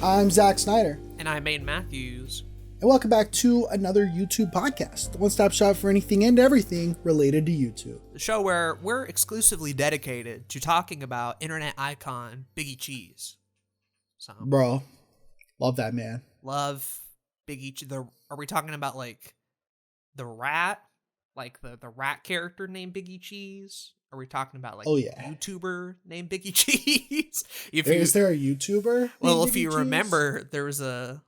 I'm Zach Snyder. And I'm Aden Matthews. And welcome back to another YouTube podcast, the one-stop shop for anything and everything related to YouTube. The show where we're exclusively dedicated to talking about internet icon Biggie Cheese. So, Bro, love that man. Love Biggie Cheese. Are we talking about like the rat? Like the rat character named Biggie Cheese? Are we talking about like YouTuber named Biggie Cheese? Is there a YouTuber? Well, if you remember, there was and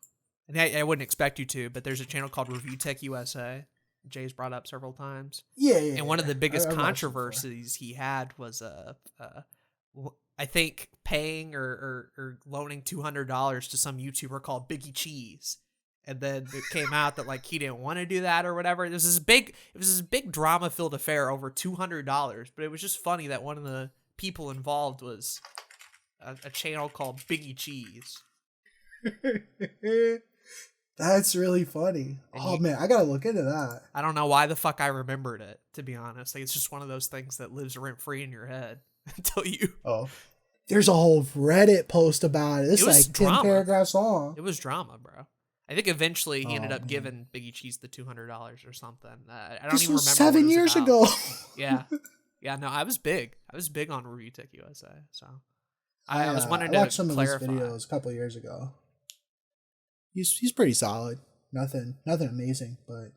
I wouldn't expect you to, but there's a channel called Review Tech USA. Jay's brought up several times. Yeah. And one of the biggest controversies he had was, I think, paying or loaning $200 to some YouTuber called Biggie Cheese. And then it came out that like he didn't want to do that or whatever. It was this big drama-filled affair over $200. But it was just funny that one of the people involved was a channel called Biggie Cheese. That's really funny. Man, I gotta look into that. I don't know why the fuck I remembered it, to be honest. Like, it's just one of those things that lives rent-free in your head until you... Oh. There's a whole Reddit post about it. It's like drama. 10 paragraphs long. It was drama, bro. I think eventually he ended up giving Biggie Cheese the $200 or something. I don't even remember. 7 years ago. Yeah. Yeah, no, I was big. I was big on Review Tech USA, so... I was wanting to watched some clarify. of his videos a couple of years ago. He's pretty solid. Nothing amazing, but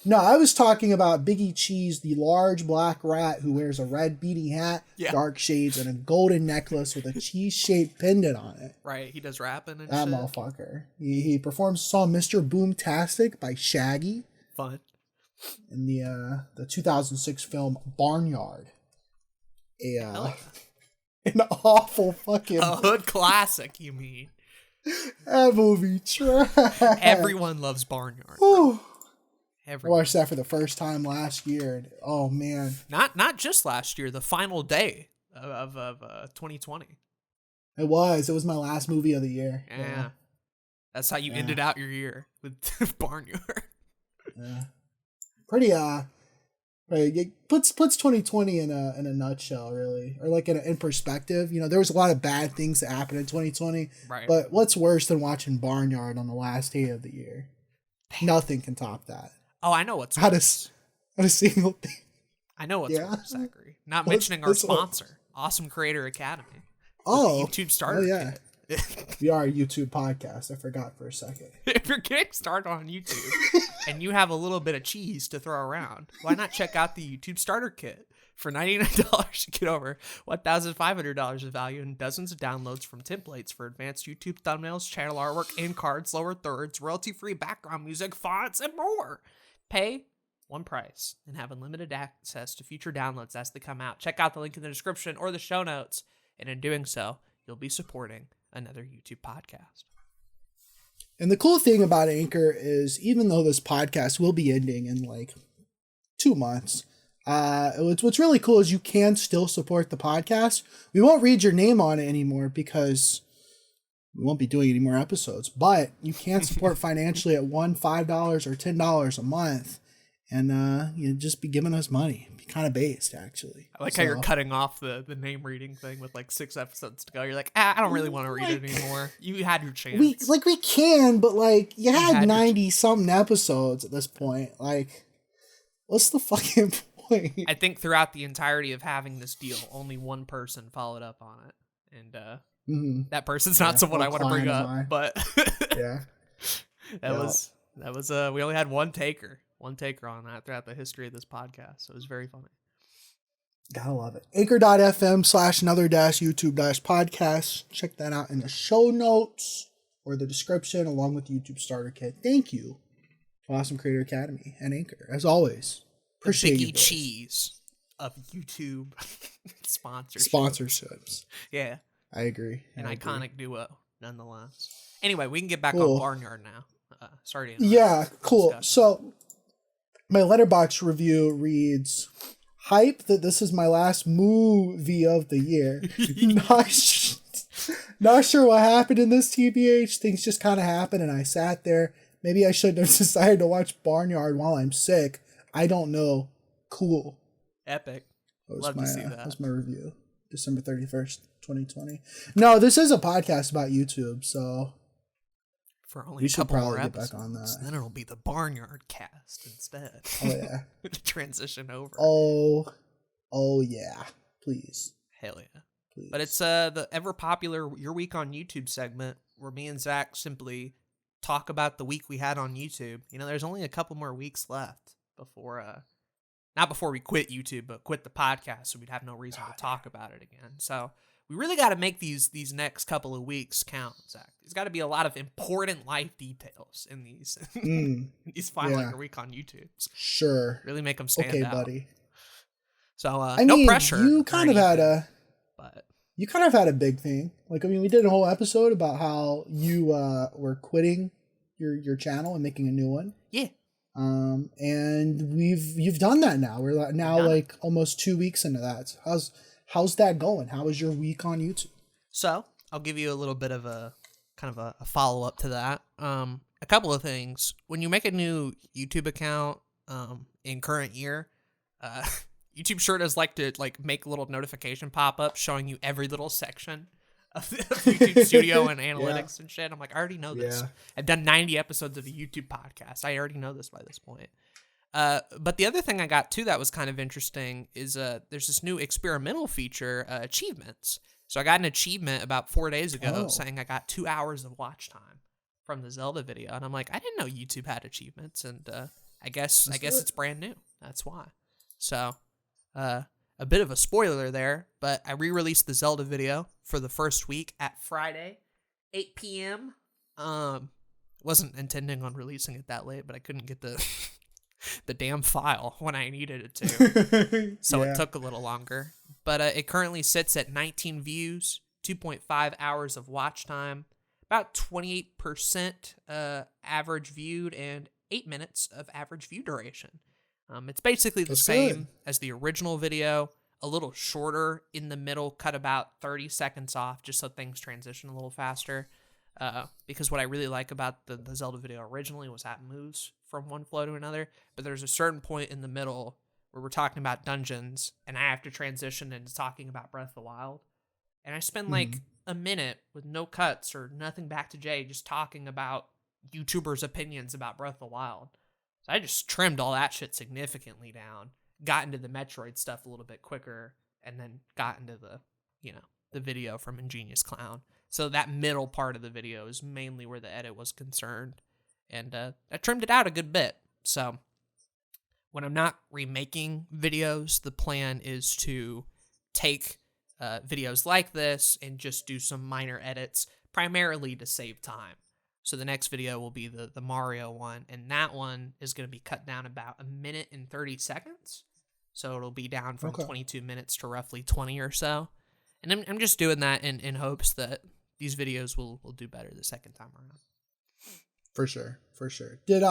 no, I was talking about Biggie Cheese, the large black rat who wears a red beanie hat, dark shades, and a golden necklace with a cheese-shaped pendant on it. Right, he does rapping and that shit. Motherfucker. He performs the song Mr. Boomtastic by Shaggy. Fun. In the 2006 film Barnyard. An awful fucking... A hood classic, you mean. That movie trash. Everyone loves Barnyard. I watched that for the first time last year. And, oh man, not just last year. The final day of 2020. It was my last movie of the year. Yeah. That's how you ended out your year with Barnyard. Yeah, pretty it puts 2020 in a nutshell, really, or like in perspective. You know, there was a lot of bad things that happened in 2020, right? But what's worse than watching Barnyard on the last day of the year? Nothing can top that. Oh, I know what's worse. Not a single thing. I know what's worse, Zachary. Not mentioning our sponsor, Awesome Creator Academy. Oh, YouTube starter kit. We are a YouTube podcast. I forgot for a second. If you're getting started on YouTube and you have a little bit of cheese to throw around, why not check out the YouTube starter kit? For $99, you get over $1,500 of value and dozens of downloads from templates for advanced YouTube thumbnails, channel artwork, end cards, lower thirds, royalty-free background music, fonts, and more. Pay one price and have unlimited access to future downloads as they come out. Check out the link in the description or the show notes, and in doing so, you'll be supporting another YouTube podcast. And the cool thing about Anchor is, even though this podcast will be ending in like 2 months, what's really cool is you can still support the podcast. We won't read your name on it anymore because we won't be doing any more episodes, but you can support financially at $1, $5, or $10 a month. And you just be giving us money. Be kind of based, actually. I like how you're cutting off the name reading thing with like 6 episodes to go. You're like, I don't really want to read it anymore. You had your chance. We can, but like you had 90-something episodes at this point. Like, what's the fucking point? I think throughout the entirety of having this deal, only one person followed up on it. And that person's not someone I want to bring up. But that was we only had one taker on that throughout the history of this podcast. So it was very funny. Gotta love it. Anchor.fm/another-YouTube-podcast. Check that out in the show notes or the description along with the YouTube starter kit. Thank you to Awesome Creator Academy and Anchor. As always, appreciate you. Biggie Cheese of YouTube sponsorships. Yeah. I agree. An iconic duo, nonetheless. Anyway, we can get back on Barnyard now. Sorry to cool. Discussion. So, my Letterboxd review reads, hype that this is my last movie of the year. Not sure what happened in this TBH. Things just kind of happened and I sat there. Maybe I shouldn't have decided to watch Barnyard while I'm sick. I don't know. Cool. Epic. Love to see that. That's my review. December 31st, 2020. No, this is a podcast about YouTube, so for only We a should couple more probably get back episodes. on that. Then it'll be the Barnyard Cast instead. Then it'll be the Barnyard Cast instead. Oh yeah. Transition over. Oh yeah. Please. Hell yeah. Please. But it's the ever popular Your Week on YouTube segment where me and Zach simply talk about the week we had on YouTube. You know, there's only a couple more weeks left before not before we quit YouTube, but quit the podcast, so we'd have no reason to talk about it again. So we really got to make these next couple of weeks count, Zach. There's got to be a lot of important life details in these these final Your Week on YouTube. Sure. Really make them stand out. Okay, buddy. So I no mean, pressure. You kind of had a big thing. Like, I mean, we did a whole episode about how you were quitting your channel and making a new one. Yeah. And you've done that now. We're now like almost 2 weeks into that. How's that going? How was your week on YouTube? So I'll give you a little bit of a kind of a follow up to that. A couple of things. When you make a new YouTube account in current year, YouTube sure does like to make a little notification pop up showing you every little section of YouTube Studio and analytics and shit. I'm like, I already know this. Yeah. I've done 90 episodes of a YouTube podcast. I already know this by this point. But the other thing I got too that was kind of interesting is there's this new experimental feature, achievements. So I got an achievement about 4 days ago saying I got 2 hours of watch time from the Zelda video, and I'm like, I didn't know YouTube had achievements, and I guess it's brand new. That's why. So a bit of a spoiler there, but I re-released the Zelda video for the first week at Friday, 8 p.m. Wasn't intending on releasing it that late, but I couldn't get the the damn file when I needed it to. So it took a little longer. But it currently sits at 19 views, 2.5 hours of watch time, about 28% average viewed, and 8 minutes of average view duration. It's basically the same as the original video, a little shorter in the middle, cut about 30 seconds off just so things transition a little faster. Because what I really like about the Zelda video originally was how it moves from one flow to another, but there's a certain point in the middle where we're talking about dungeons, and I have to transition into talking about Breath of the Wild. And I spend like a minute with no cuts or nothing back to Jay, just talking about YouTubers' opinions about Breath of the Wild. So I just trimmed all that shit significantly down, got into the Metroid stuff a little bit quicker, and then got into the video from Ingenious Clown. So that middle part of the video is mainly where the edit was concerned. And I trimmed it out a good bit. So when I'm not remaking videos, the plan is to take videos like this and just do some minor edits, primarily to save time. So the next video will be the Mario one, and that one is going to be cut down about 1 minute and 30 seconds. So it'll be down from 22 minutes to roughly 20 or so. And I'm just doing that in hopes that these videos will do better the second time around. For sure. Did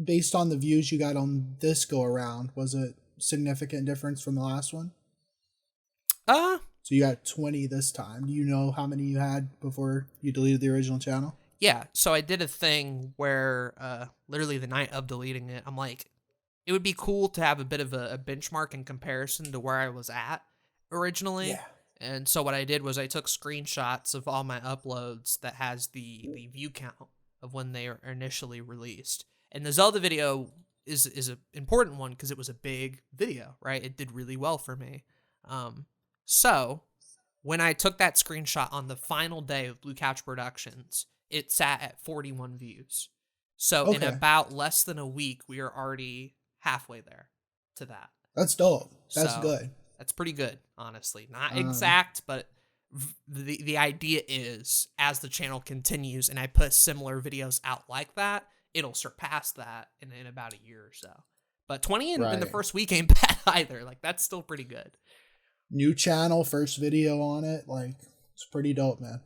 based on the views you got on this go around, was it significant difference from the last one? So you got 20 this time. Do you know how many you had before you deleted the original channel? Yeah, so I did a thing where literally the night of deleting it, I'm like, it would be cool to have a bit of a benchmark in comparison to where I was at originally. Yeah. And so what I did was I took screenshots of all my uploads that has the view count of when they were initially released. And the Zelda video is an important one because it was a big video, right? It did really well for me. So when I took that screenshot on the final day of Blue Couch Productions, it sat at 41 views. So in about less than a week, we are already halfway there to that. That's dope. That's good. That's pretty good, honestly. Not exact, but the idea is as the channel continues and I put similar videos out like that, it'll surpass that in about a year or so. But 20 in the first week ain't bad either. Like, that's still pretty good. New channel, first video on it. Like, it's pretty dope, man.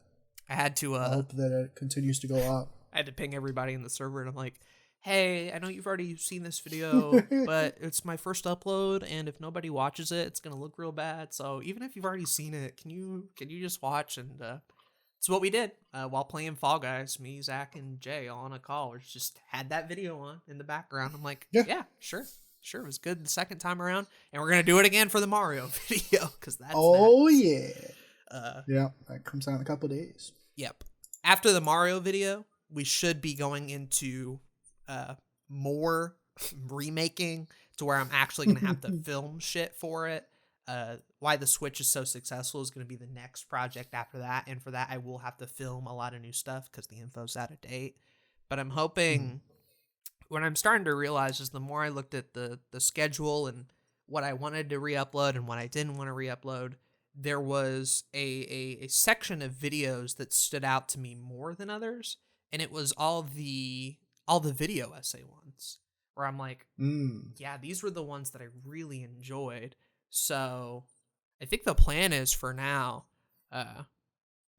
I had to I hope that it continues to go up. I had to ping everybody in the server, and I'm like, hey, I know you've already seen this video, but it's my first upload, and if nobody watches it, it's gonna look real bad. So even if you've already seen it, can you just watch? And it's what we did while playing Fall Guys. Me, Zach, and Jay all on a call. We just had that video on in the background. I'm like, yeah, sure, it was good the second time around, and we're gonna do it again for the Mario video because that's yeah, that comes out in a couple days. Yep. After the Mario video, we should be going into more remaking to where I'm actually going to have to film shit for it. Why the Switch is so successful is going to be the next project after that. And for that, I will have to film a lot of new stuff because the info's out of date. But I'm hoping what I'm starting to realize is the more I looked at the schedule and what I wanted to re-upload and what I didn't want to re-upload, there was a section of videos that stood out to me more than others. And it was all the video essay ones where I'm like, yeah, these were the ones that I really enjoyed. So I think the plan is for now,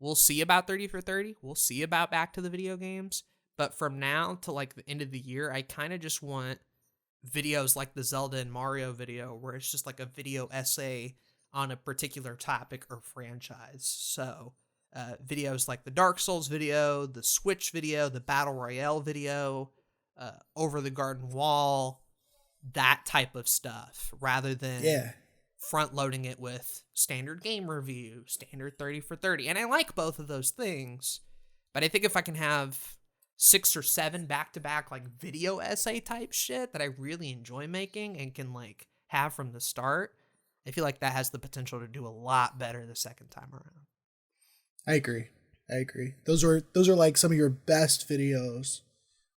we'll see about 30 for 30. We'll see about back to the video games. But from now to like the end of the year, I kind of just want videos like the Zelda and Mario video where it's just like a video essay on a particular topic or franchise. So videos like the Dark Souls video, the Switch video, the Battle Royale video, Over the Garden Wall, that type of stuff, rather than front loading it with standard game review, standard 30 for 30. And I like both of those things, but I think if I can have 6 or 7 back-to-back like video essay type shit that I really enjoy making and can like have from the start, I feel like that has the potential to do a lot better the second time around. I agree. Those are like some of your best videos.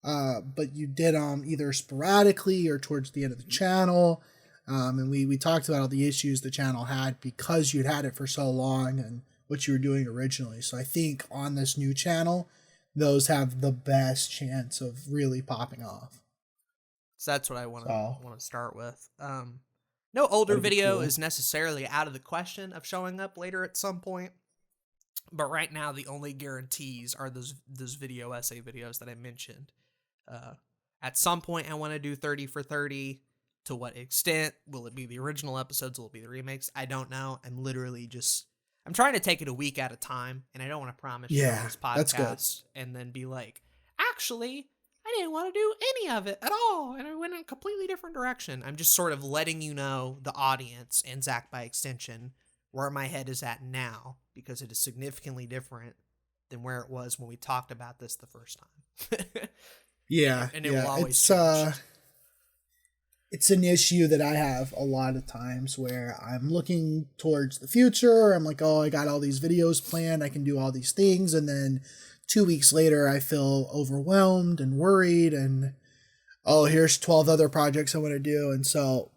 But you did them either sporadically or towards the end of the channel. And we talked about all the issues the channel had because you'd had it for so long and what you were doing originally. So I think on this new channel, those have the best chance of really popping off. So that's what I want to start with. No older video is necessarily out of the question of showing up later at some point. But right now, the only guarantees are those video essay videos that I mentioned. At some point, I want to do 30 for 30. To what extent? Will it be the original episodes? Will it be the remakes? I don't know. I'm trying to take it a week at a time, and I don't want to promise you on this podcast and then be like, actually, I didn't want to do any of it at all, and I went in a completely different direction. I'm just sort of letting you know, the audience, and Zach by extension, where my head is at now, because it is significantly different than where it was when we talked about this the first time. And it will always change. It's an issue that I have a lot of times where I'm looking towards the future. I'm like, oh, I got all these videos planned. I can do all these things. And then 2 weeks later, I feel overwhelmed and worried. And, oh, here's 12 other projects I want to do. And so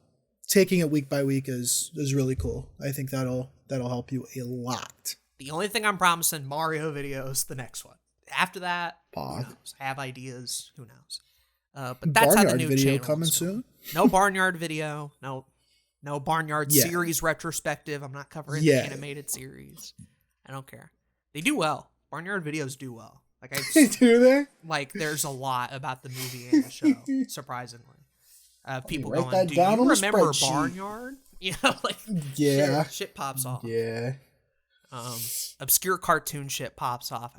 taking it week by week is really cool. I think that'll help you a lot. The only thing I'm promising, Mario videos, the next one. After that, who knows? I have ideas. Who knows? But that's how the new video channel coming is soon. No Barnyard video. No Barnyard series retrospective. I'm not covering the animated series. I don't care. They do well. Barnyard videos do well. Like do they? Like there's a lot about the movie and the show. Surprisingly, people write going, that "Do down you on the remember spreadsheet." Barnyard?" Shit pops off. Yeah. Obscure cartoon shit pops off.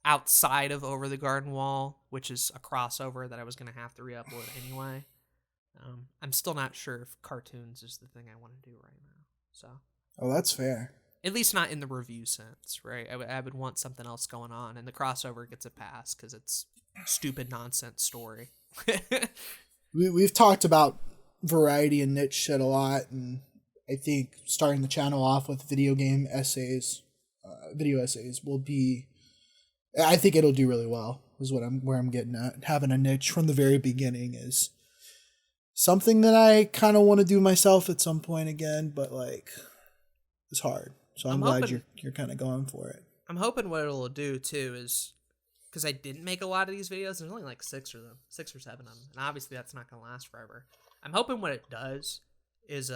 Outside of Over the Garden Wall, which is a crossover that I was going to have to re-upload anyway. I'm still not sure if cartoons is the thing I want to do right now. So, that's fair. At least not in the review sense, right? I would want something else going on, and the crossover gets a pass because it's stupid nonsense story. We've talked about variety and niche shit a lot, and I think starting the channel off with video essays will be. I think it'll do really well. Is where I'm getting at. Having a niche from the very beginning is something that I kind of want to do myself at some point again, but like it's hard. So I'm glad you're kind of going for it. I'm hoping what it'll do too is because I didn't make a lot of these videos. There's only like 6 or 7 of them, and obviously that's not gonna last forever. I'm hoping what it does is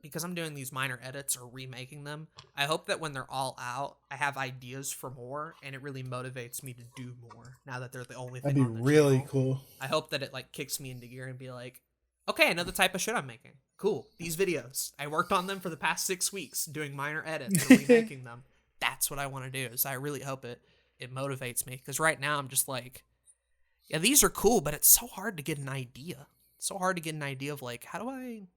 because I'm doing these minor edits or remaking them, I hope that when they're all out, I have ideas for more, and it really motivates me to do more now that they're the only thing on the channel. That'd be really cool. I hope that it like kicks me into gear and be like, okay, another type of shit I'm making. Cool. These videos. I worked on them for the past 6 weeks, doing minor edits and remaking them. That's what I want to do. So I really hope it motivates me, because right now I'm just like, yeah, these are cool, but it's so hard to get an idea. It's so hard to get an idea of like, how do I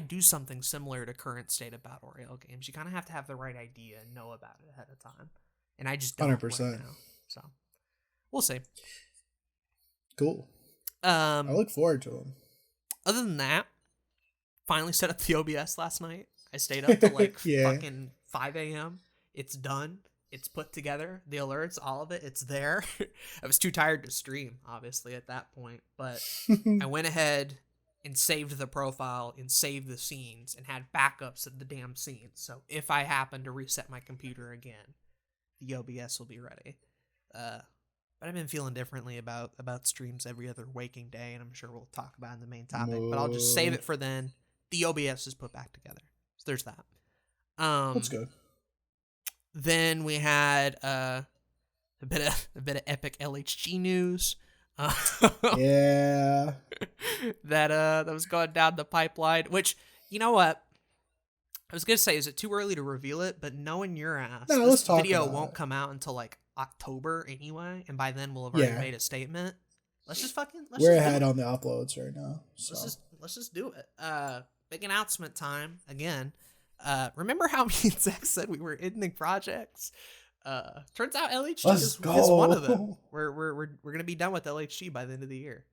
do something similar to current state of Battle Royale games? You kind of have to have the right idea and know about it ahead of time. And I just don't 100%. right now. So We'll see. Cool. I look forward to them. Other than that, finally set up the OBS last night. I stayed up till like fucking 5 a.m. It's done. It's put together. The alerts, all of it, it's there. I was too tired to stream, obviously, at that point. But I went ahead and saved the profile and saved the scenes and had backups of the damn scenes. So if I happen to reset my computer again, the OBS will be ready. But I've been feeling differently about streams every other waking day, and I'm sure we'll talk about it in the main topic. But I'll just save it for then. The OBS is put back together. So there's that. That's good. Then we had a bit of epic LHG news. Yeah. that was going down the pipeline. Which, you know what? I was gonna say, is it too early to reveal it? But knowing your ass, this video won't come out until like October anyway, and by then we'll have already made a statement. We're ahead on the uploads right now. So. Let's just do it. Big announcement time again. Remember how me and Zach said we were ending projects? Turns out LHG is one of them. We're gonna be done with LHG by the end of the year.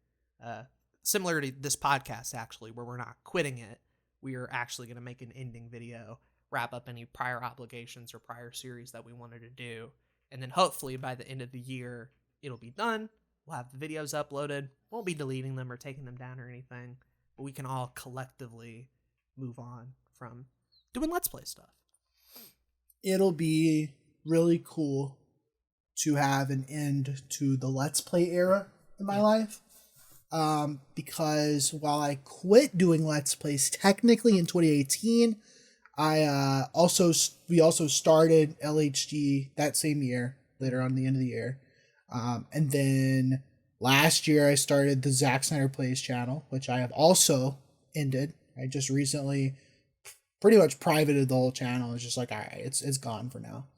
Similar to this podcast, actually, where we're not quitting it. We are actually gonna make an ending video, wrap up any prior obligations or prior series that we wanted to do, and then hopefully by the end of the year it'll be done. We'll have the videos uploaded. Won't be deleting them or taking them down or anything, but we can all collectively move on from doing Let's Play stuff. It'll be really cool to have an end to the Let's Play era in my life. Because while I quit doing Let's Plays technically in 2018, we also started LHG that same year, later on the end of the year. And then last year I started the Zack Snyder Plays channel, which I have also ended. I just recently pretty much privated the whole channel. It's just like, all right, it's gone for now.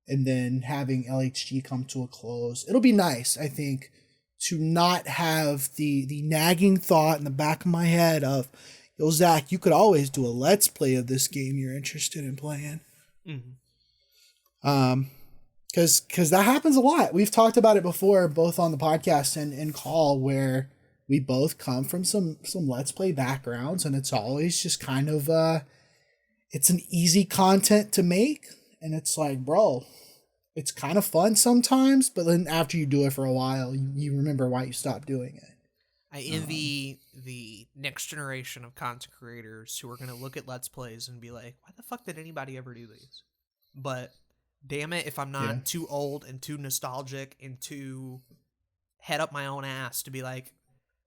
And then having LHG come to a close, it'll be nice, I think, to not have the nagging thought in the back of my head of, yo, Zach, you could always do a Let's Play of this game you're interested in playing. Mm-hmm. Because that happens a lot. We've talked about it before, both on the podcast and in call, where we both come from some Let's Play backgrounds, and it's always just kind of it's an easy content to make, and it's like, bro, it's kind of fun sometimes, but then after you do it for a while, you remember why you stopped doing it. I envy the next generation of content creators who are going to look at Let's Plays and be like, why the fuck did anybody ever do these? But damn it, if I'm not too old and too nostalgic and too head up my own ass to be like,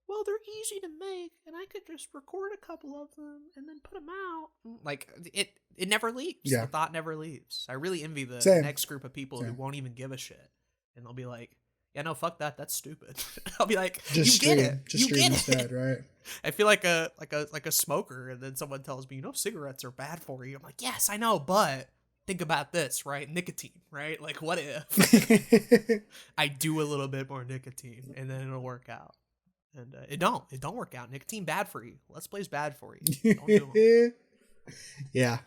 well, they're easy to make, and I could just record a couple of them and then put them out. Like, it never leaves. Yeah. The thought never leaves. I really envy the next group of people who won't even give a shit. And they'll be like, yeah, no, fuck that. That's stupid. I'll be like, just you stream, get it. just you stream get instead, it. right? I feel like a smoker, and then someone tells me, cigarettes are bad for you. I'm like, yes, I know, but think about this, right? Nicotine, right? Like, what if I do a little bit more nicotine and then it'll work out? And it don't work out. Nicotine bad for you. Let's Play's bad for you. Don't do them. Yeah,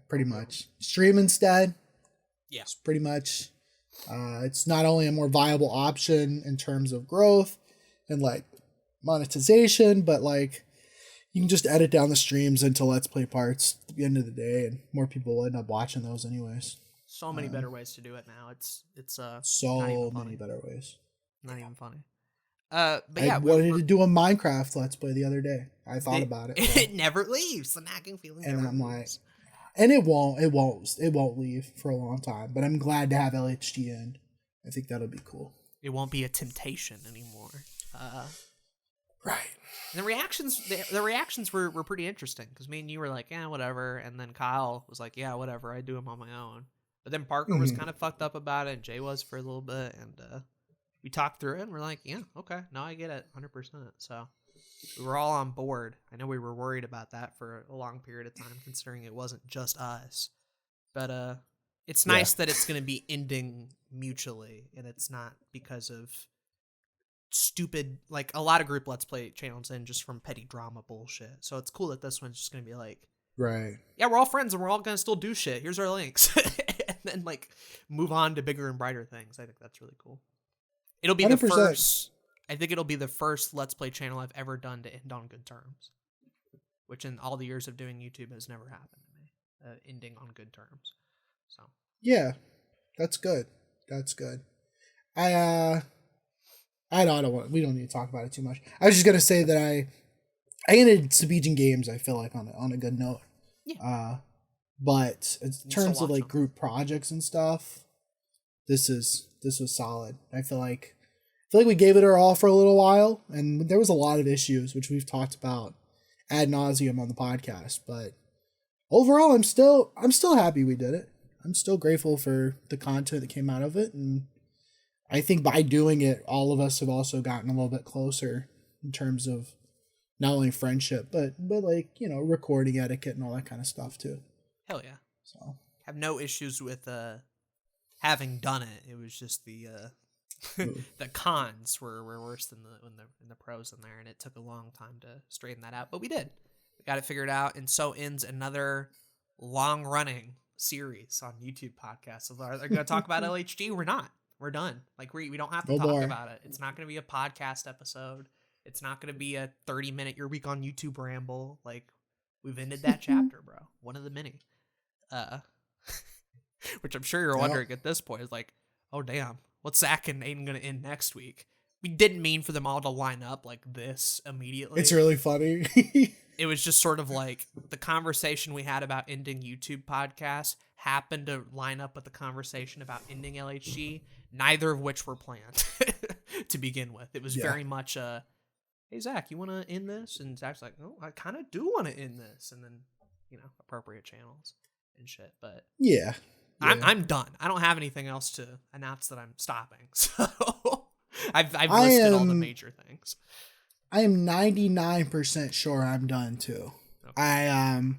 pretty much. Stream instead. Yeah, it's pretty much. It's not only a more viable option in terms of growth and like monetization, but like you can just edit down the streams into Let's Play parts at the end of the day, and more people will end up watching those anyways. So many better ways to do it now. It's so many better ways. Not even funny. But yeah, I wanted to do a Minecraft Let's Play the other day. I thought about it. It never leaves. The nagging feeling. And I'm like, and it won't leave for a long time. But I'm glad to have LHD in. I think that'll be cool. It won't be a temptation anymore. Right. And the reactions were pretty interesting, because me and you were like, yeah, whatever, and then Kyle was like, yeah, whatever, I do them on my own. But then Parker was kind of fucked up about it, and Jay was for a little bit, and we talked through it, and we're like, yeah, okay, now I get it 100%. So we were all on board. I know we were worried about that for a long period of time, considering it wasn't just us. But it's nice that it's going to be ending mutually, and it's not because of stupid, like a lot of group Let's Play channels end just from petty drama bullshit. So it's cool that this one's just going to be like, right, yeah, we're all friends, and we're all going to still do shit. Here's our links. And then like move on to bigger and brighter things. I think that's really cool. It'll be 100%. the first. I think it'll be the first Let's Play channel I've ever done to end on good terms, which in all the years of doing YouTube has never happened to me. Ending on good terms. So yeah, that's good. That's good. I don't want. We don't need to talk about it too much. I was just gonna say that I ended Sabijan Games. I feel like on a good note. Yeah. But in terms of like group projects and stuff, this was solid. I feel like we gave it our all for a little while, and there was a lot of issues which we've talked about ad nauseum on the podcast. But overall, I'm still happy we did it. I'm still grateful for the content that came out of it, and I think by doing it, all of us have also gotten a little bit closer in terms of not only friendship, but like, you know, recording etiquette and all that kind of stuff too. Hell yeah. So have no issues with having done it. It was just the the cons were worse than the pros in there, and it took a long time to straighten that out. But we did. We got it figured out, and so ends another long running series on YouTube podcasts. So they're going to talk about LHG. We're not. We're done. Like we don't have to talk about it. It's not going to be a podcast episode. It's not going to be a 30-minute your week on YouTube ramble. Like we've ended that chapter, bro. One of the many. Which I'm sure you're wondering at this point is like, oh damn, what's Zach and Aden going to end next week? We didn't mean for them all to line up like this immediately. It's really funny. It was just sort of like the conversation we had about ending YouTube podcasts happened to line up with the conversation about ending LHG, neither of which were planned to begin with. It was very much hey, Zach, you want to end this? And Zach's like, no, I kind of do want to end this. And then, you know, appropriate channels and shit. But yeah. I'm done. I don't have anything else to announce that I'm stopping. So I've listed all the major things. I am 99% sure I'm done too. Okay.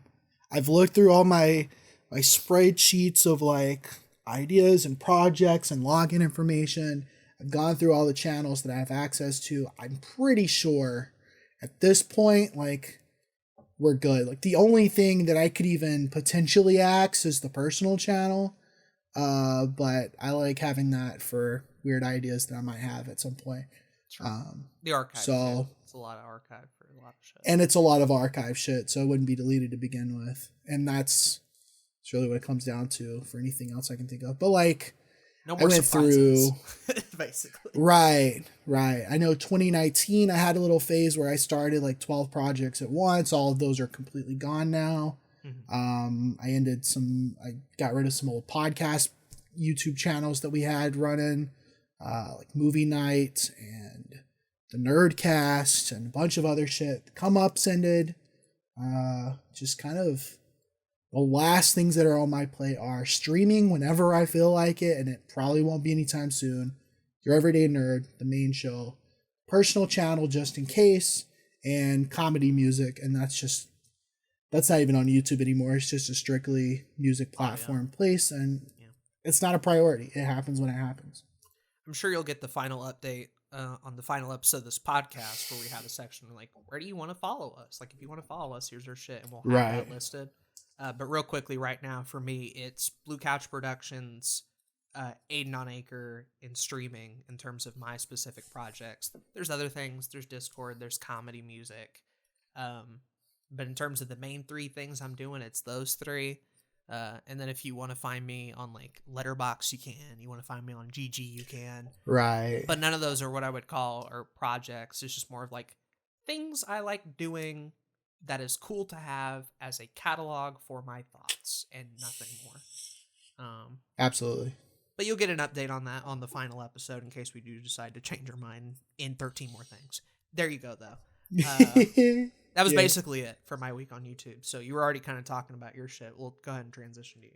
I've looked through all my spreadsheets of like ideas and projects and login information. I've gone through all the channels that I have access to. I'm pretty sure at this point, like, we're good. Like the only thing that I could even potentially axe is the personal channel. But I like having that for weird ideas that I might have at some point. The archive. So it's a lot of archive for a lot of shit. And it's a lot of archive shit, so it wouldn't be deleted to begin with. And that's really what it comes down to for anything else I can think of. But like, no more surprises, basically. Right. I know 2019, I had a little phase where I started like 12 projects at once. All of those are completely gone now. Mm-hmm. I got rid of some old podcast YouTube channels that we had running, like Movie Night and the Nerdcast and a bunch of other shit. The Come Ups ended. Just kind of the last things that are on my plate are streaming whenever I feel like it, and it probably won't be anytime soon. Your Everyday Nerd, the main show, personal channel just in case, and comedy music, and that's not even on YouTube anymore. It's just a strictly music platform place, and it's not a priority. It happens when it happens. I'm sure you'll get the final update on the final episode of this podcast where we have a section like, where do you want to follow us? Like, if you want to follow us, here's our shit, and we'll have that listed. But real quickly right now, for me, it's Blue Couch Productions, Aden on Acre, and streaming in terms of my specific projects. There's other things. There's Discord. There's comedy music. But in terms of the main three things I'm doing, it's those three. And then if you want to find me on like Letterboxd, you can. You want to find me on GG, you can. Right. But none of those are what I would call or projects. It's just more of like things I like doing that is cool to have as a catalog for my thoughts and nothing more. Absolutely. But you'll get an update on that on the final episode in case we do decide to change our mind in 13 more things. There you go, though. That was basically it for my week on YouTube. So you were already kind of talking about your shit. We'll go ahead and transition to you.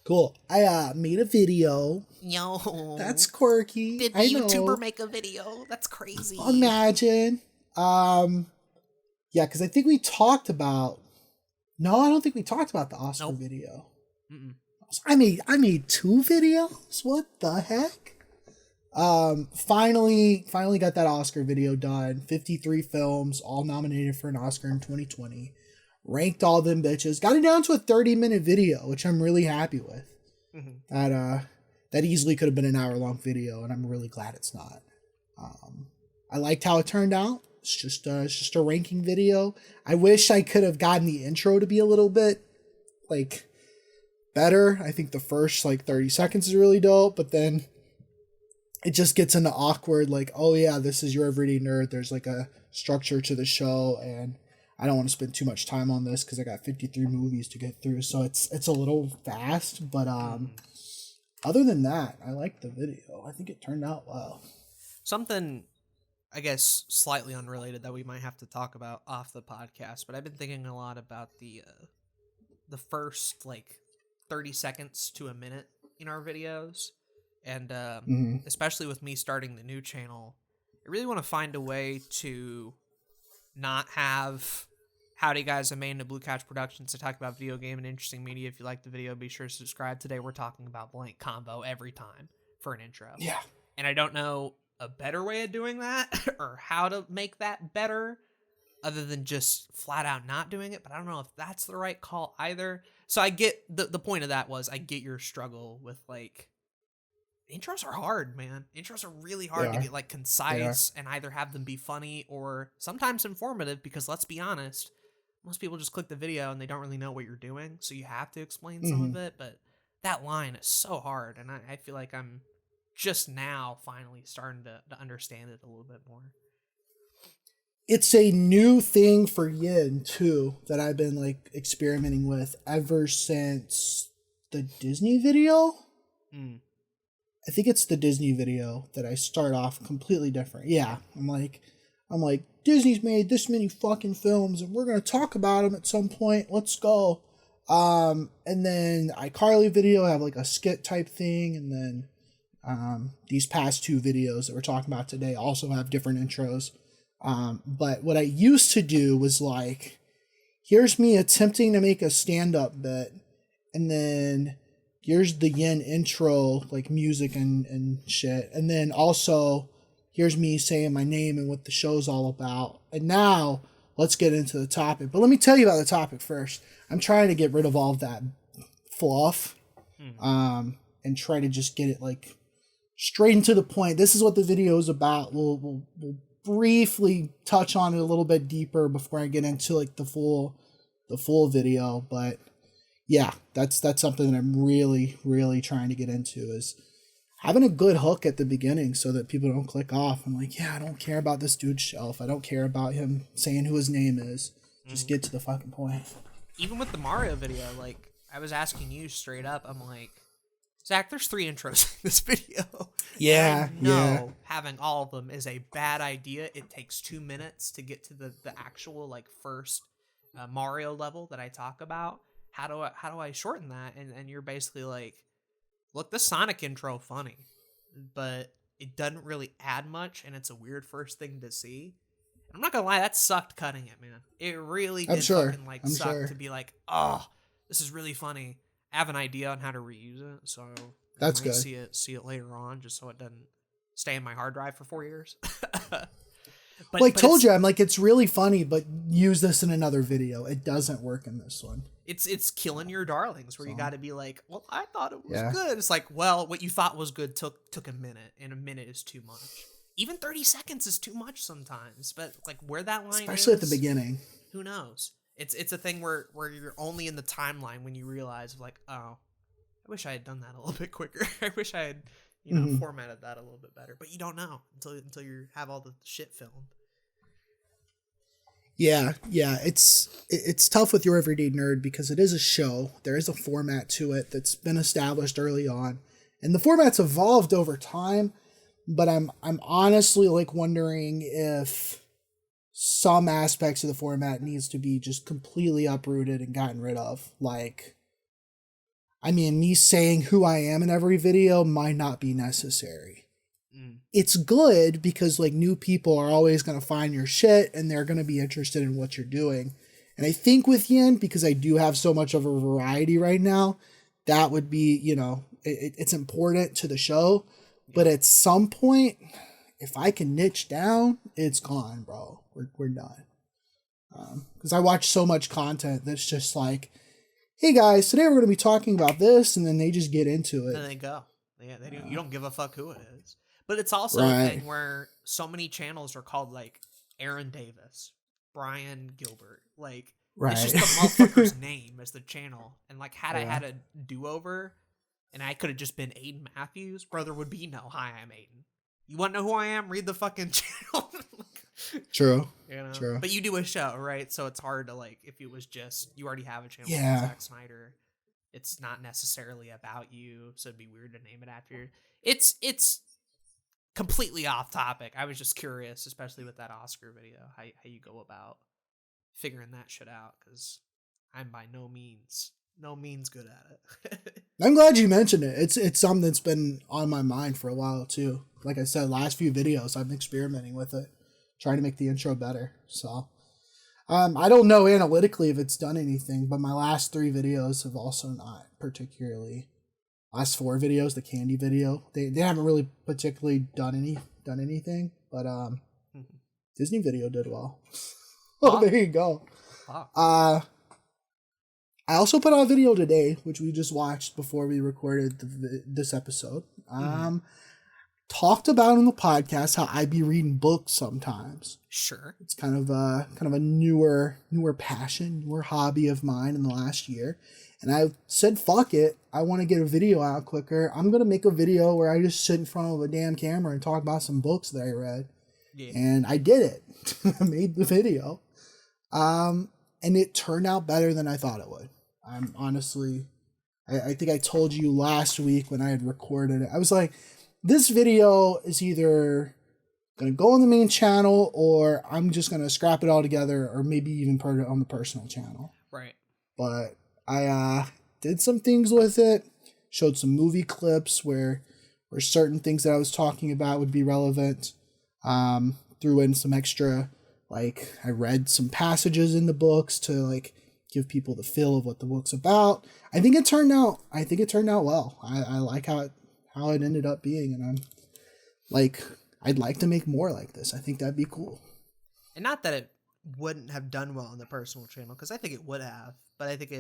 Cool. I made a video. Yo. That's quirky. Did the YouTuber make a video? That's crazy. Imagine. Yeah, because I think we talked about... No, I don't think we talked about the Oscar video. Mm-mm. I made 2 videos? What the heck? Finally got that Oscar video done. 53 films, all nominated for an Oscar in 2020. Ranked all them bitches. Got it down to a 30-minute video, which I'm really happy with. That easily could have been an hour-long video, and I'm really glad it's not. I liked how it turned out. It's just a ranking video. I wish I could have gotten the intro to be a little bit like better. I think the first like 30 seconds is really dope, but then it just gets into awkward, like, oh yeah, this is your everyday nerd. There's like a structure to the show, and I don't want to spend too much time on this because I got 53 movies to get through, so it's a little fast. But other than that, I liked the video. I think it turned out well. Something, I guess, slightly unrelated that we might have to talk about off the podcast, but I've been thinking a lot about the first like 30 seconds to a minute in our videos. And especially with me starting the new channel, I really want to find a way to not have howdy guys, I'm Aden and Blue Couch Productions to talk about video game and interesting media. If you like the video, be sure to subscribe. Today we're talking about blank combo every time for an intro. Yeah. And I don't know a better way of doing that or how to make that better other than just flat out not doing it. But I don't know if that's the right call either. So I get the point of that was I get your struggle with like, intros are hard, man. Intros are really hard to get like concise and either have them be funny or sometimes informative, because let's be honest, most people just click the video and they don't really know what you're doing. So you have to explain some of it, but that line is so hard. And I feel like I'm just now finally starting to understand it a little bit more. It's a new thing for Yin too that I've been like experimenting with ever since the Disney video. I think it's the Disney video that I start off completely different. Yeah, I'm like, Disney's made this many fucking films, and we're gonna talk about them at some point. Let's go. And then iCarly video, I have like a skit type thing, and then these past two videos that we're talking about today also have different intros. But what I used to do was like, here's me attempting to make a stand-up bit, and then here's the Yin intro, like music and shit. And then also, here's me saying my name and what the show's all about. And now, let's get into the topic. But let me tell you about the topic first. I'm trying to get rid of all of that fluff. And try to just get it like straight into the point. This is what the video is about. We'll briefly touch on it a little bit deeper before I get into like the full video. But yeah, that's something that I'm really, really trying to get into, is having a good hook at the beginning so that people don't click off. I'm like, yeah, I don't care about this dude's shelf. I don't care about him saying who his name is. Just get to the fucking point. Even with the Mario video, like, I was asking you straight up, I'm like, Zach, there's 3 intros in this video. Yeah, having all of them is a bad idea. It takes 2 minutes to get to the actual, like, first Mario level that I talk about. How do I shorten that? And you're basically like, look, the Sonic intro funny, but it doesn't really add much, and it's a weird first thing to see. I'm not gonna lie, that sucked cutting it, man. It really did fucking like suck to be like, oh, this is really funny. I have an idea on how to reuse it, so that's I might good. See it later on, just so it doesn't stay in my hard drive for 4 years. But told you, I'm like, it's really funny, but use this in another video. It doesn't work in this one. It's killing your darlings, where you got to be like, well, I thought it was good. It's like, well, what you thought was good took a minute, and a minute is too much. Even 30 seconds is too much sometimes. But like where that line especially is, at the beginning, who knows? It's a thing where you're only in the timeline when you realize like, oh, I wish I had done that a little bit quicker. I wish I had formatted that a little bit better. But you don't know until you have all the shit filmed. Yeah, it's tough with Your Everyday Nerd because it is a show. There is a format to it that's been established early on, and the format's evolved over time. But I'm honestly like wondering if some aspects of the format needs to be just completely uprooted and gotten rid of. Like, I mean, me saying who I am in every video might not be necessary. It's good because like new people are always going to find your shit and they're going to be interested in what you're doing. And I think with Yin, because I do have so much of a variety right now, that would be, it's important to the show. But at some point, if I can niche down, it's gone, bro. We're done. Because I watch so much content that's just like, hey guys, today we're going to be talking about this, and then they just get into And it. then they go. Yeah, they do. You don't give a fuck who it is. But it's also a Right. thing where so many channels are called like Aaron Davis, Brian Gilbert. Like it's just the motherfucker's name as the channel. And like had I had a do-over and I could have just been Aiden Matthews, brother would be no, hi, I'm Aiden. You want to know who I am? Read the fucking channel. True. You know? True. But you do a show, right? So it's hard to like if it was just you already have a channel Yeah. with Zack Snyder. It's not necessarily about you, so it'd be weird to name it after you. It's completely off topic. I was just curious, especially with that Oscar video, how you go about figuring that shit out, because I'm by no means good at it. I'm glad you mentioned it. It's something that's been on my mind for a while too. Like I said, last few videos I've been experimenting with it, trying to make the intro better. So I don't know analytically if it's done anything, but my last 3 videos have also not particularly. Last 4 videos, the candy video, they haven't really particularly done anything, but Disney video did well. Oh, there you go. I also put out a video today, which we just watched before we recorded this episode. Talked about on the podcast how I be reading books sometimes. Sure. It's kind of a newer passion, newer hobby of mine in the last year. And I said, fuck it. I want to get a video out quicker. I'm going to make a video where I just sit in front of a damn camera and talk about some books that I read. Yeah. And I did it. I made the video. And it turned out better than I thought it would. I'm honestly, I think I told you last week when I had recorded it, I was like, this video is either going to go on the main channel or I'm just going to scrap it all together or maybe even put it on the personal channel. Right. But I did some things with it, showed some movie clips where certain things that I was talking about would be relevant, threw in some extra, like I read some passages in the books to like give people the feel of what the book's about. I think it turned out well. I like how it ended up being, and I'm like, I'd like to make more like this. I think that'd be cool. And not that it wouldn't have done well on the personal channel, because I think it would have, but I think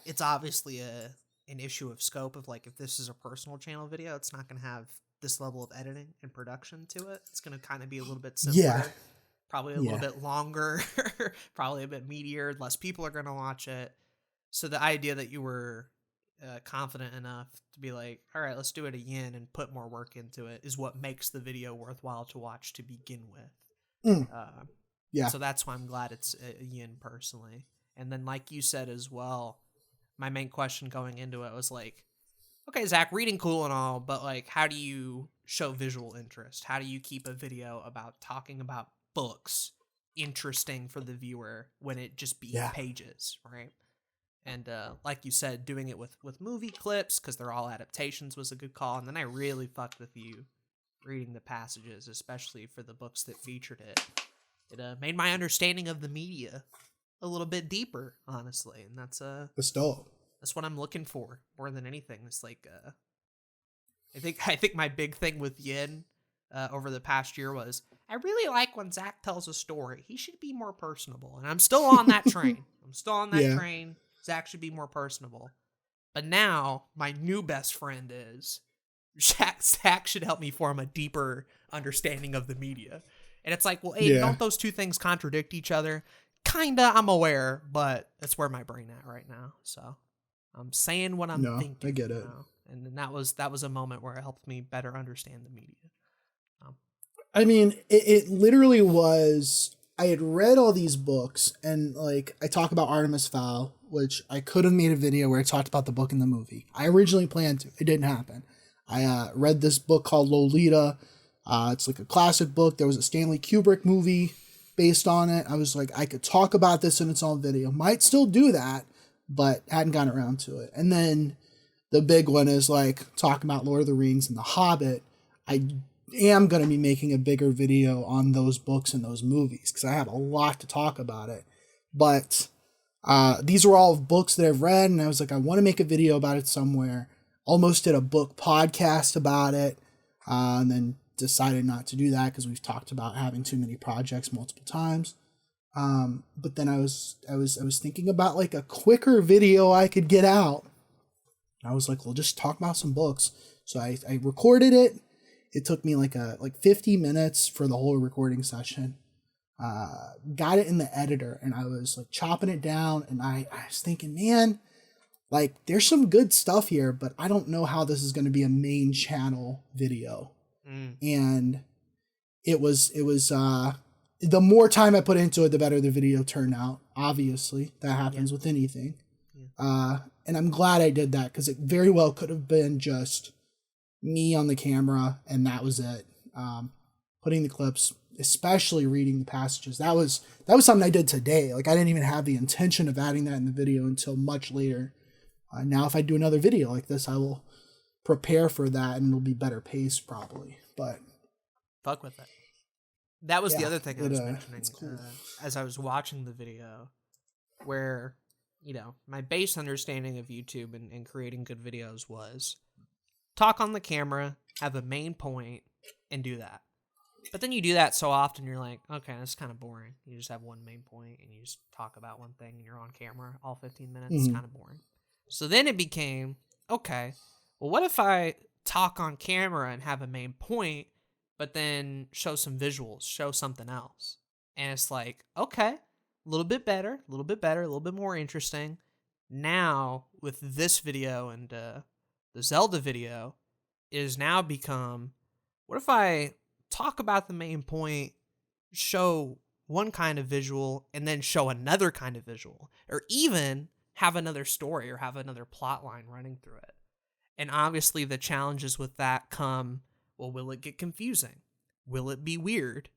it's obviously an issue of scope of like, if this is a personal channel video, it's not going to have this level of editing and production to it. It's going to kind of be a little bit simpler, probably a little bit longer, probably a bit meatier, less people are going to watch it. So the idea that you were confident enough to be like, all right, let's do it again and put more work into it is what makes the video worthwhile to watch to begin with. So that's why I'm glad it's Yin personally. And then like you said as well, my main question going into it was like, okay, Zach, reading cool and all, but like, how do you show visual interest? How do you keep a video about talking about books interesting for the viewer when it just be pages, right? And like you said, doing it with movie clips, because they're all adaptations, was a good call. And then I really fucked with you reading the passages, especially for the books that featured it. It made my understanding of the media a little bit deeper, honestly. And that's what I'm looking for more than anything. It's like I think my big thing with Yin over the past year was I really like when Zach tells a story. He should be more personable. And I'm still on that train. Train. Zach should be more personable. But now my new best friend is Zach should help me form a deeper understanding of the media. And it's like, well, Aiden, don't those two things contradict each other? Kinda, I'm aware, but that's where my brain at right now. So I'm saying what I'm thinking. I get it. Now. And then that was a moment where it helped me better understand the media. I mean, it literally was, I had read all these books, and like I talk about Artemis Fowl, which I could have made a video where I talked about the book and the movie. I originally planned to. It didn't happen. I read this book called Lolita. It's like a classic book. There was a Stanley Kubrick movie based on it. I was like, I could talk about this in its own video. Might still do that, but hadn't gotten around to it. And then the big one is like talking about Lord of the Rings and The Hobbit. I am going to be making a bigger video on those books and those movies because I have a lot to talk about it. But these were all books that I've read, and I was like, I want to make a video about it somewhere. Almost did a book podcast about it, and then decided not to do that because we've talked about having too many projects multiple times. But then I was thinking about like a quicker video I could get out. I was like, well, just talk about some books. So I recorded it. It took me like 50 minutes for the whole recording session. Got it in the editor, and I was like chopping it down, and I was thinking, man, like there's some good stuff here, but I don't know how this is going to be a main channel video. And it was the more time I put into it, the better the video turned out. Obviously, that happens with anything. And I'm glad I did that, because it very well could have been just me on the camera and that was it. Putting the clips, especially reading the passages, that was something I did today. Like I didn't even have the intention of adding that in the video until much later. Now if I do another video like this, I will prepare for that and it'll be better paced probably. But fuck with it. That was the other thing I was mentioning cool. As I was watching the video, where, you know, my base understanding of YouTube and creating good videos was talk on the camera, have a main point, and do that. But then you do that so often, you're like, okay, that's kind of boring. You just have one main point, and you just talk about one thing, and you're on camera all 15 minutes. It's kind of boring. So then it became, okay, well, what if I talk on camera and have a main point, but then show some visuals, show something else? And it's like, okay, a little bit better, a little bit more interesting. Now, with this video and the Zelda video, is now become, what if I talk about the main point, show one kind of visual, and then show another kind of visual, or even have another story or have another plot line running through it? And obviously the challenges with that come, well, will it get confusing? Will it be weird?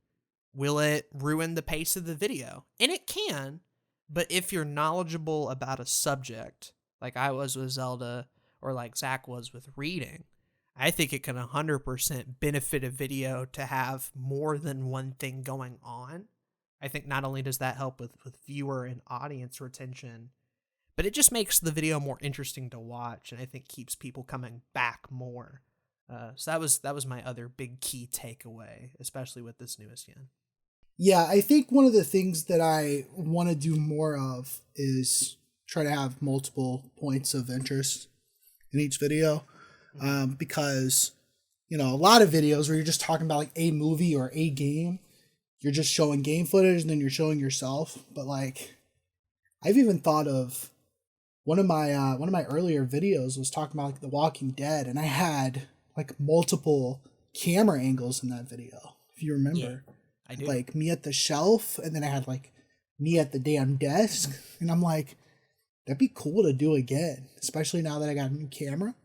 Will it ruin the pace of the video? And it can, but if you're knowledgeable about a subject, like I was with Zelda, or like Zach was with reading, I think it can 100% benefit a video to have more than one thing going on. I think not only does that help with viewer and audience retention, but it just makes the video more interesting to watch, and I think keeps people coming back more. So that was my other big key takeaway, especially with this newest gen. Yeah, I think one of the things that I want to do more of is try to have multiple points of interest in each video. Because, you know, a lot of videos where you're just talking about like a movie or a game, you're just showing game footage and then you're showing yourself. But like, I've even thought of one of my earlier videos was talking about like The Walking Dead, and I had like multiple camera angles in that video, if you remember. Yeah, I do. Like me at the shelf, and then I had like me at the damn desk, and I'm like, that'd be cool to do again, especially now that I got a new camera.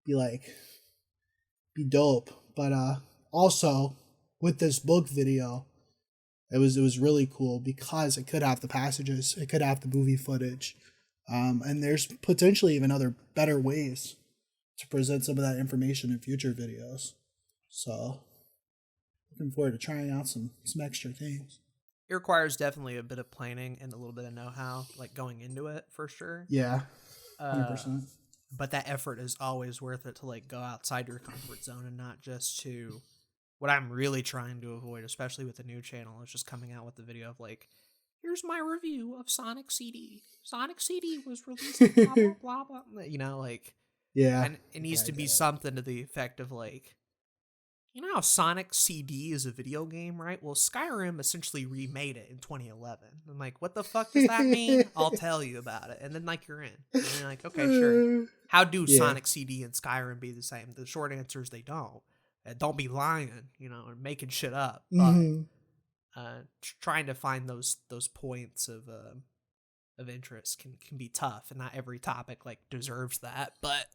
Be dope. But also with this book video, it was really cool because it could have the passages, it could have the movie footage, and there's potentially even other better ways to present some of that information in future videos. So looking forward to trying out some extra things. It requires definitely a bit of planning and a little bit of know-how, like going into it for sure. Yeah, 100%. But that effort is always worth it to like go outside your comfort zone and not just to what I'm really trying to avoid, especially with the new channel, is just coming out with the video of like, here's my review of Sonic CD. Sonic CD was released in blah, blah, blah, blah. You know, like, yeah. And it needs to be something to the effect of like, you know how Sonic CD is a video game, right? Well, Skyrim essentially remade it in 2011. I'm like, what the fuck does that mean? I'll tell you about it. And then like you're in. And you're like, okay, sure. How do Sonic CD and Skyrim be the same? The short answer is they don't. Don't be lying, you know, or making shit up. But trying to find those points of interest can be tough, and not every topic like deserves that. But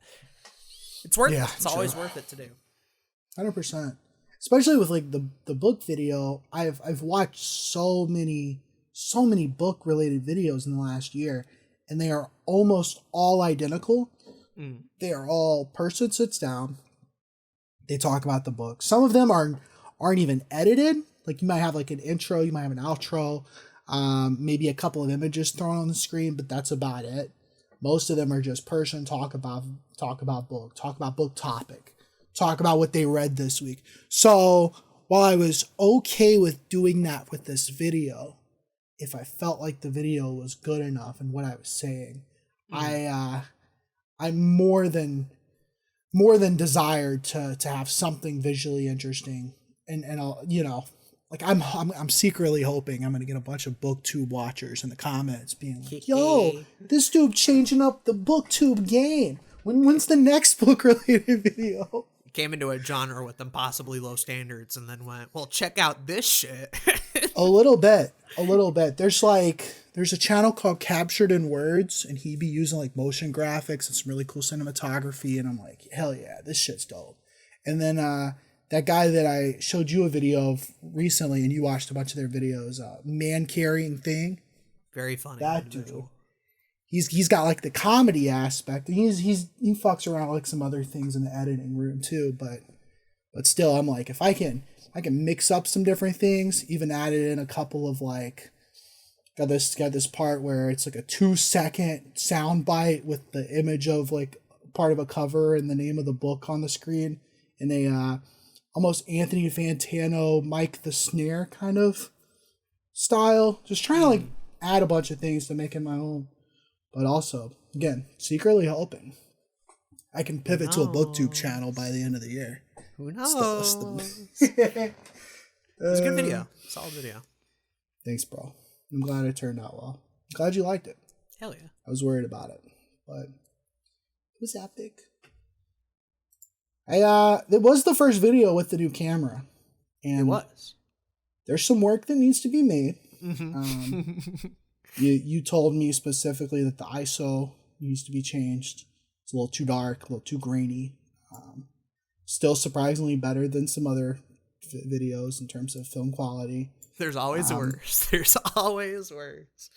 it's worth it. It's always worth it to do. 100%. Especially with like the book video, I've watched so many book related videos in the last year, and they are almost all identical. They are all person sits down, they talk about the book. Some of them aren't even edited. Like you might have like an intro, you might have an outro, maybe a couple of images thrown on the screen, but that's about it. Most of them are just person talk about book, talk about book topic, talk about what they read this week. So while I was okay with doing that with this video, if I felt like the video was good enough and what I was saying. I'm more than desired to have something visually interesting, and I'll, like I'm secretly hoping I'm gonna get a bunch of BookTube watchers in the comments being like, "Yo, this dude changing up the BookTube game. When's the next book related video?" Came into a genre with impossibly low standards and then went, well, check out this shit. A little bit. There's a channel called Captured in Words, and he be using like motion graphics and some really cool cinematography, and I'm like, hell yeah, this shit's dope. And then that guy that I showed you a video of recently, and you watched a bunch of their videos, Man Carrying Thing. Very funny. That dude. He's got like the comedy aspect, and he fucks around with like some other things in the editing room too, but still, I'm like, if I can mix up some different things, even added in a couple of like, got this part where it's like a 2-second sound bite with the image of like part of a cover and the name of the book on the screen, and they almost Anthony Fantano, Mike the Snare kind of style, just trying to like add a bunch of things to make it my own, but also again secretly hoping I can pivot to a BookTube channel by the end of the year. Who knows? It's a good video. Solid video. Thanks, bro. I'm glad it turned out well. I'm glad you liked it. Hell yeah. I was worried about it, but it was epic. It was the first video with the new camera. And it was. There's some work that needs to be made. Mm-hmm. You told me specifically that the ISO needs to be changed. It's a little too dark, a little too grainy. Still surprisingly better than some other videos in terms of film quality. There's always worse. There's always worse.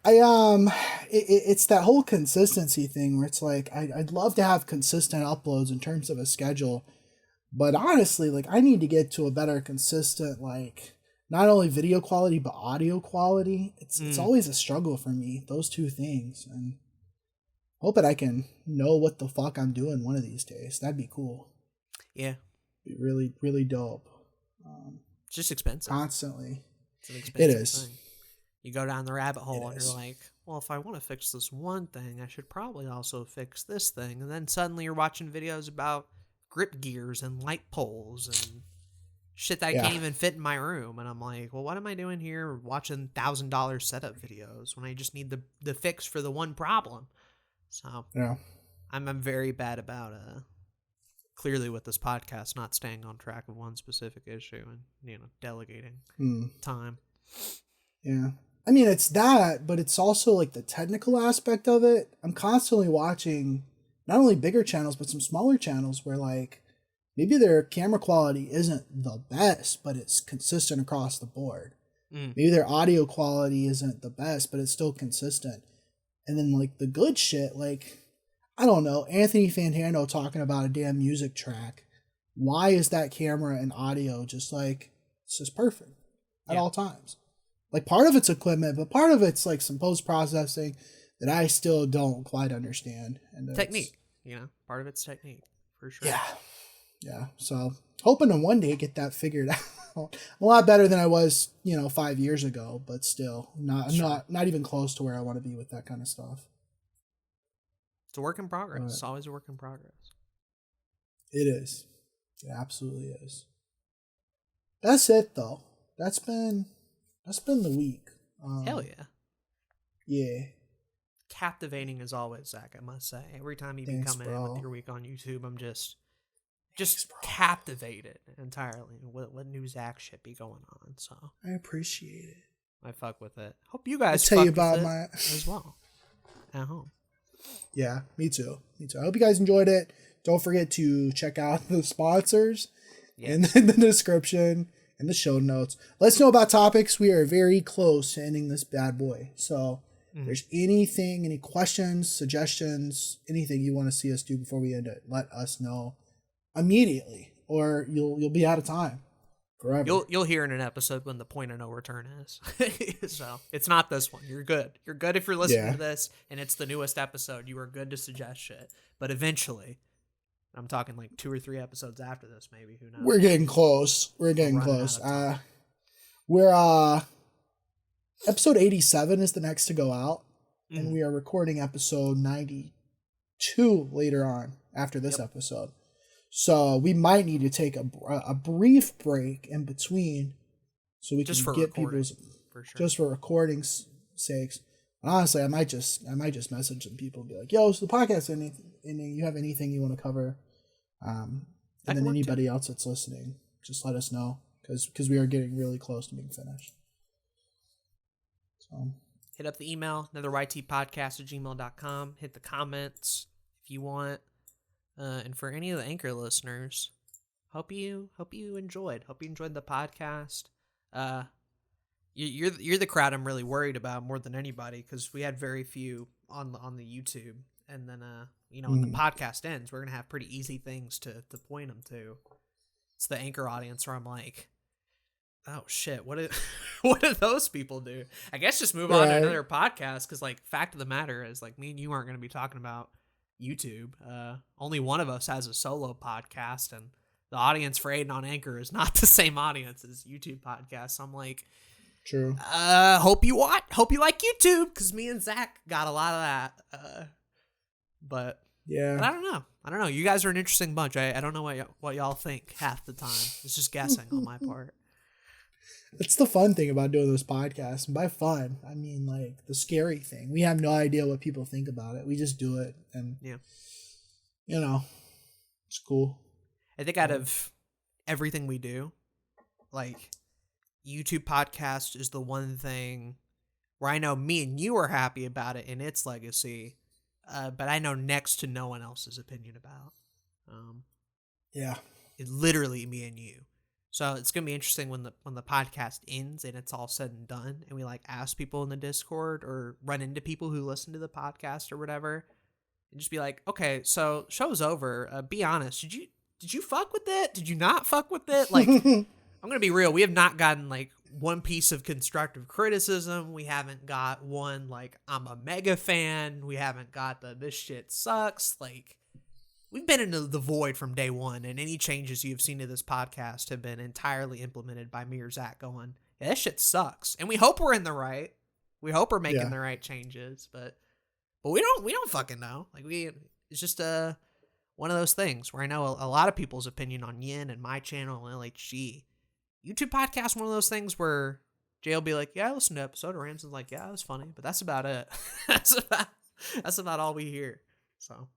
It's that whole consistency thing where it's like, I'd love to have consistent uploads in terms of a schedule, but honestly, like I need to get to a better consistent, like not only video quality, but audio quality. It's always a struggle for me, those two things, and hoping I can know what the fuck I'm doing one of these days. That'd be cool. Yeah. Be really, really dope. It's just expensive. Constantly. It's an expensive It is. thing. You go down the rabbit hole and is. you're like, well, if I want to fix this one thing, I should probably also fix this thing. And then suddenly you're watching videos about grip gears and light poles and shit that I can't even fit in my room. And I'm like, well, what am I doing here watching $1,000 setup videos when I just need the fix for the one problem? So yeah. I'm very bad about clearly with this podcast not staying on track of one specific issue and delegating time. Yeah. I mean, it's that, but it's also like the technical aspect of it. I'm constantly watching not only bigger channels, but some smaller channels where like maybe their camera quality isn't the best, but it's consistent across the board. Maybe their audio quality isn't the best, but it's still consistent. And then like the good shit, like, I don't know, Anthony Fantano talking about a damn music track. Why is that camera and audio just like, it's just perfect at all times? Like part of it's equipment, but part of it's like some post-processing that I still don't quite understand. And technique, part of it's technique for sure. Yeah. So hoping to one day get that figured out. A lot better than I was, 5 years ago, but still not even close to where I want to be with that kind of stuff. It's a work in progress. It's always a work in progress. It is. It absolutely is. That's it though. That's been the week. Hell yeah. Yeah. Captivating as always, Zach, I must say. Every time you Thanks, come in bro. with your week on YouTube, I'm just captivated entirely. What new Zach shit be going on? So I appreciate it. I fuck with it. Hope you guys I'll tell you fuck about with my it as well at home. Yeah, me too. I hope you guys enjoyed it. Don't forget to check out the sponsors in the description and the show notes. Let us know about topics. We are very close to ending this bad boy. So if there's anything, any questions, suggestions, anything you want to see us do before we end it, let us know immediately, or you'll be out of time forever. You'll hear in an episode when the point of no return is. So it's not this one. You're good. You're good if you're listening to this and it's the newest episode. You are good to suggest shit. But eventually, I'm talking like 2 or 3 episodes after this, maybe. Who knows? We're getting close. We're episode 87 is the next to go out, and we are recording episode 92 later on after this episode. So we might need to take a brief break in between so we can get people's just for recording's sakes. Honestly, I might just message some people and be like, "Yo, so the podcast ending. You have anything you want to cover?" And then anybody else that's listening, just let us know because we are getting really close to being finished. So hit up the email, anotherytpodcast@gmail.com. Hit the comments if you want. And for any of the Anchor listeners, hope you enjoyed. Hope you enjoyed the podcast. You're the crowd I'm really worried about more than anybody because we had very few on the YouTube, and then when the podcast ends, we're gonna have pretty easy things to point them to. It's the Anchor audience where I'm like, oh shit, what do those people do? I guess just move on to another podcast because like fact of the matter is like me and you aren't gonna be talking about YouTube. Only one of us has a solo podcast, and the audience for Aden on Anchor is not the same audience as YouTube podcasts. So I'm like, true. Hope you like YouTube because me and Zach got a lot of that. But I don't know. You guys are an interesting bunch. I don't know what y'all think half the time. It's just guessing on my part. It's the fun thing about doing this podcast. And by fun, I mean like the scary thing. We have no idea what people think about it. We just do it, and it's cool. I think out of everything we do, like YouTube podcast is the one thing where I know me and you are happy about it and its legacy, but I know next to no one else's opinion about. It's literally me and you. So it's gonna be interesting when the podcast ends and it's all said and done, and we like ask people in the Discord or run into people who listen to the podcast or whatever, and just be like, okay, so show's over. Be honest. Did you fuck with it? Did you not fuck with it? Like, I'm gonna be real. We have not gotten like one piece of constructive criticism. We haven't got one like I'm a mega fan. We haven't got this shit sucks. Like, we've been into the void from day one, and any changes you've seen to this podcast have been entirely implemented by me or Zach going, yeah, this shit sucks. And we hope we're in the right. We hope we're making the right changes, but we don't fucking know. Like it's just one of those things where I know a lot of people's opinion on Yin and my channel and LHG. YouTube podcast, one of those things where Jay will be like, yeah, I listened to an episode, or Ramson's like, yeah, it was funny, but that's about it. that's about all we hear. So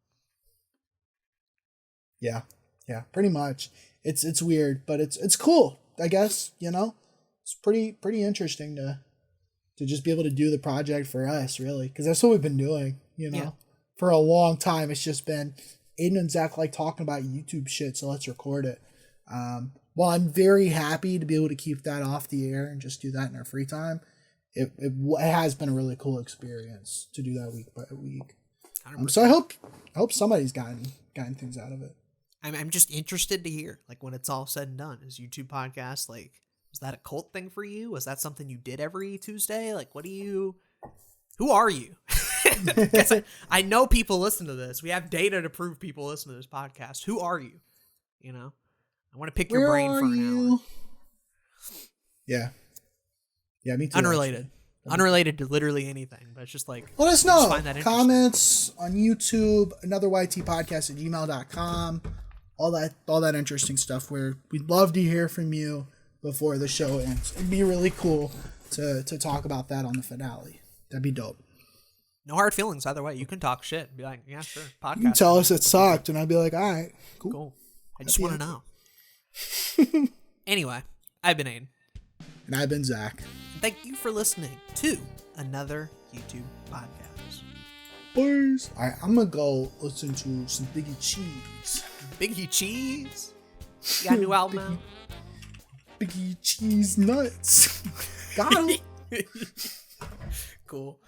yeah, pretty much. It's weird, but it's cool, I guess. It's pretty interesting to just be able to do the project for us, really, because that's what we've been doing. For a long time. It's just been Aden and Zach like talking about YouTube shit, so let's record it. Well, I'm very happy to be able to keep that off the air and just do that in our free time. It has been a really cool experience to do that week by week. So I hope somebody's gotten things out of it. I'm just interested to hear, like, when it's all said and done, is YouTube podcast, like, was that a cult thing for you? Was that something you did every Tuesday? Like, who are you? I know people listen to this. We have data to prove people listen to this podcast. Who are you? I want to pick your brain for an hour. Yeah, me too. Unrelated to literally anything, but it's just like, let us know. Comments on YouTube, anotherytpodcast@gmail.com. All that interesting stuff where we'd love to hear from you before the show ends. It'd be really cool to talk about that on the finale. That'd be dope. No hard feelings either way. You can talk shit. Be like, yeah, sure. Podcast. You can tell us it sucked, and I'd be like, all right, cool. I just want to know. Anyway, I've been Aden. And I've been Zach. And thank you for listening to another YouTube podcast. Boys. All right, I'm going to go listen to some Biggie Cheese. Biggie Cheese? You got a new album out? Biggie Cheese Nuts. Got him. Cool.